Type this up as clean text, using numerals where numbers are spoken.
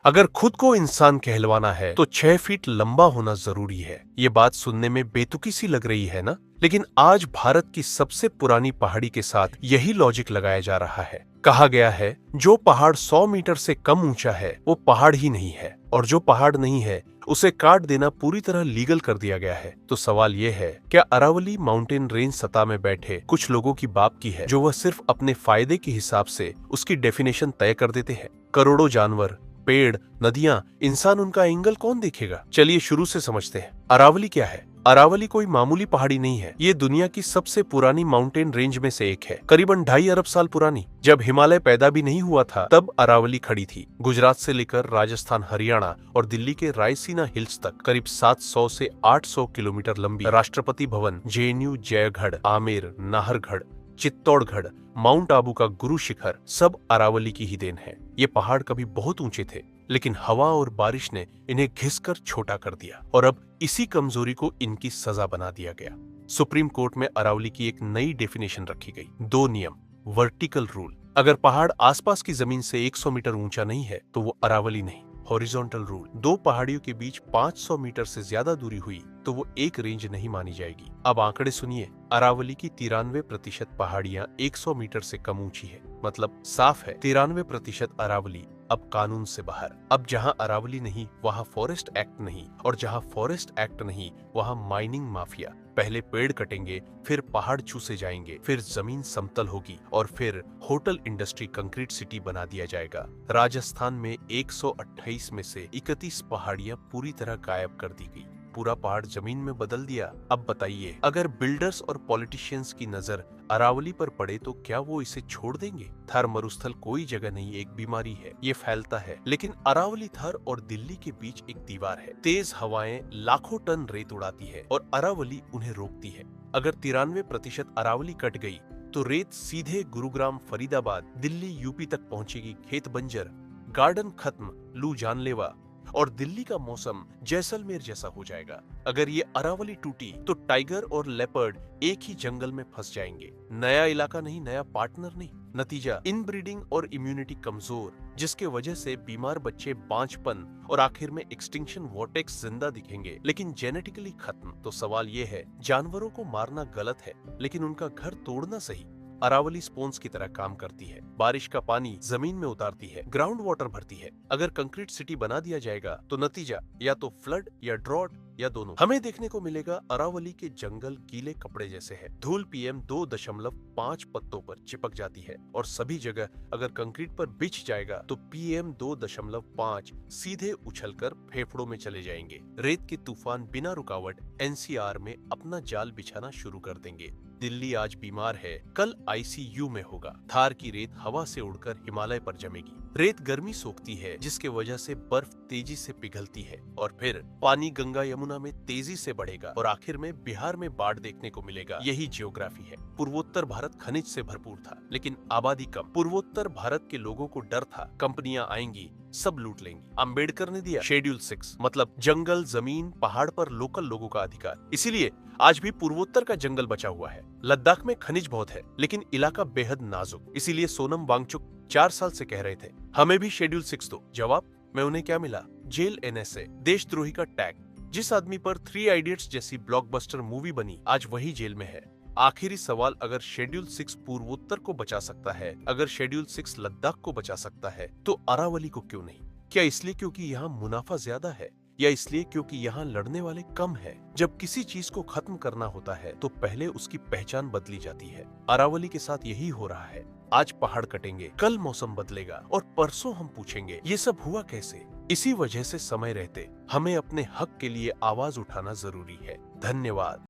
अगर खुद को इंसान कहलवाना है तो 6 फीट लंबा होना जरूरी है। ये बात सुनने में बेतुकी सी लग रही है ना, लेकिन आज भारत की सबसे पुरानी पहाड़ी के साथ यही लॉजिक लगाया जा रहा है। कहा गया है जो पहाड़ 100 मीटर से कम ऊंचा है वो पहाड़ ही नहीं है, और जो पहाड़ नहीं है उसे काट देना पूरी तरह लीगल कर दिया गया है। तो सवाल ये है, क्या अरावली माउंटेन रेंज सतह में बैठे कुछ लोगों की बाप की है जो वह सिर्फ अपने फायदे के हिसाब से उसकी डेफिनेशन तय कर देते हैं? करोड़ों जानवर, पेड़, नदियां, इंसान, उनका एंगल कौन देखेगा? चलिए शुरू से समझते हैं। अरावली क्या है? अरावली कोई मामूली पहाड़ी नहीं है। ये दुनिया की सबसे पुरानी माउंटेन रेंज में से एक है, करीबन 2.5 अरब साल पुरानी। जब हिमालय पैदा भी नहीं हुआ था तब अरावली खड़ी थी। गुजरात से लेकर राजस्थान, हरियाणा और दिल्ली के रायसीना हिल्स तक करीब 700 से 800 किलोमीटर लंबी राष्ट्रपति भवन, जेएनयू, जयगढ़, आमेर, नाहरगढ़, चित्तौड़गढ़, माउंट आबू का गुरु शिखर सब अरावली की ही देन है। ये पहाड़ कभी बहुत ऊंचे थे, लेकिन हवा और बारिश ने इन्हें घिसकर छोटा कर दिया, और अब इसी कमजोरी को इनकी सजा बना दिया गया। सुप्रीम कोर्ट में अरावली की एक नई डेफिनेशन रखी गई। 2 नियम। वर्टिकल रूल, अगर पहाड़ आसपास की जमीन से 100 मीटर ऊंचा नहीं है तो वो अरावली नहीं। हॉरिजॉन्टल रूल, 2 पहाड़ियों के बीच 500 मीटर से ज्यादा दूरी हुई तो वो एक रेंज नहीं मानी जाएगी। अब आंकड़े सुनिए। अरावली की 93% पहाड़ियां 100 मीटर से कम ऊंची है, मतलब साफ है 93% अरावली अब कानून से बाहर। अब जहां अरावली नहीं वहां फॉरेस्ट एक्ट नहीं, और जहां फॉरेस्ट एक्ट नहीं वहां माइनिंग माफिया। पहले पेड़ कटेंगे, फिर पहाड़ चूसे जाएंगे, फिर जमीन समतल होगी, और फिर होटल इंडस्ट्री कंक्रीट सिटी बना दिया जाएगा। राजस्थान में 128 में से 31 पहाड़ियां पूरी तरह गायब कर दी गई। पूरा पहाड़ जमीन में बदल दिया। अब बताइए, अगर बिल्डर्स और पॉलिटिशियंस की नजर अरावली पर पड़े तो क्या वो इसे छोड़ देंगे? थर मरुस्थल कोई जगह नहीं, एक बीमारी है, ये फैलता है। लेकिन अरावली, थर और दिल्ली के बीच एक दीवार है। तेज हवाएं लाखों टन रेत उड़ाती है और अरावली उन्हें रोकती है। अगर 93% अरावली कट गई तो रेत सीधे गुरुग्राम, फरीदाबाद, दिल्ली, यूपी तक पहुंचेगी। खेत बंजर, गार्डन खत्म, लू जानलेवा, और दिल्ली का मौसम जैसलमेर जैसा हो जाएगा। अगर ये अरावली टूटी तो टाइगर और लेपर्ड एक ही जंगल में फंस जाएंगे। नया इलाका नहीं, नया पार्टनर नहीं। नतीजा, इनब्रीडिंग और इम्यूनिटी कमजोर, जिसके वजह से बीमार बच्चे, बांझपन और आखिर में एक्सटिंक्शन वॉर्टेक्स जिंदा दिखेंगे, लेकिन जेनेटिकली खत्म। तो सवाल ये है, जानवरों को मारना गलत है, लेकिन उनका घर तोड़ना सही। अरावली स्पॉन्ज की तरह काम करती है। बारिश का पानी जमीन में उतारती है, ग्राउंड वाटर भरती है। अगर कंक्रीट सिटी बना दिया जाएगा तो नतीजा या तो फ्लड या ड्रॉट या दोनों। हमें देखने को मिलेगा। अरावली के जंगल गीले कपड़े जैसे है। धूल PM 2.5 पत्तों पर चिपक जाती है, और सभी जगह अगर कंक्रीट पर बिछ जाएगा तो PM 2.5 सीधे उछलकर फेफड़ों में चले जाएंगे। रेत के तूफान बिना रुकावट NCR में अपना जाल बिछाना शुरू कर देंगे। दिल्ली आज बीमार है, कल ICU में होगा। थार की रेत हवा से उड़कर हिमालय पर जमेगी। रेत गर्मी सोखती है, जिसके वजह से बर्फ तेजी से पिघलती है, और फिर पानी गंगा यमुना में तेजी से बढ़ेगा, और आखिर में बिहार में बाढ़ देखने को मिलेगा। यही जियोग्राफी है। पूर्वोत्तर भारत खनिज से भरपूर था, लेकिन आबादी कम। पूर्वोत्तर भारत के लोगों को डर था, कंपनियां आएंगी, सब लूट लेंगी। अंबेडकर ने दिया शेड्यूल 6, मतलब जंगल, जमीन, पहाड़ पर लोकल लोगों का अधिकार। इसीलिए आज भी पूर्वोत्तर का जंगल बचा हुआ है। लद्दाख में खनिज बहुत है, लेकिन इलाका बेहद नाजुक। इसीलिए सोनम वांगचुक 4 साल से कह रहे थे, हमें भी शेड्यूल 6 दो। जवाब में उन्हें क्या मिला? जेल, NSA, देशद्रोही का टैग। जिस आदमी पर 3 इडियट्स जैसी ब्लॉकबस्टर मूवी बनी, आज वही जेल में है। आखिरी सवाल, अगर शेड्यूल 6 पूर्वोत्तर को बचा सकता है, अगर शेड्यूल 6 लद्दाख को बचा सकता है, तो अरावली को क्यों नहीं? क्या इसलिए क्योंकि यहाँ मुनाफा ज्यादा है, या इसलिए क्योंकि यहाँ लड़ने वाले कम है? जब किसी चीज को खत्म करना होता है तो पहले उसकी पहचान बदली जाती है। अरावली के साथ यही हो रहा है। आज पहाड़ कटेंगे, कल मौसम बदलेगा, और परसों हम पूछेंगे ये सब हुआ कैसे? इसी वजह से समय रहते हमें अपने हक के लिए आवाज उठाना जरूरी है। धन्यवाद।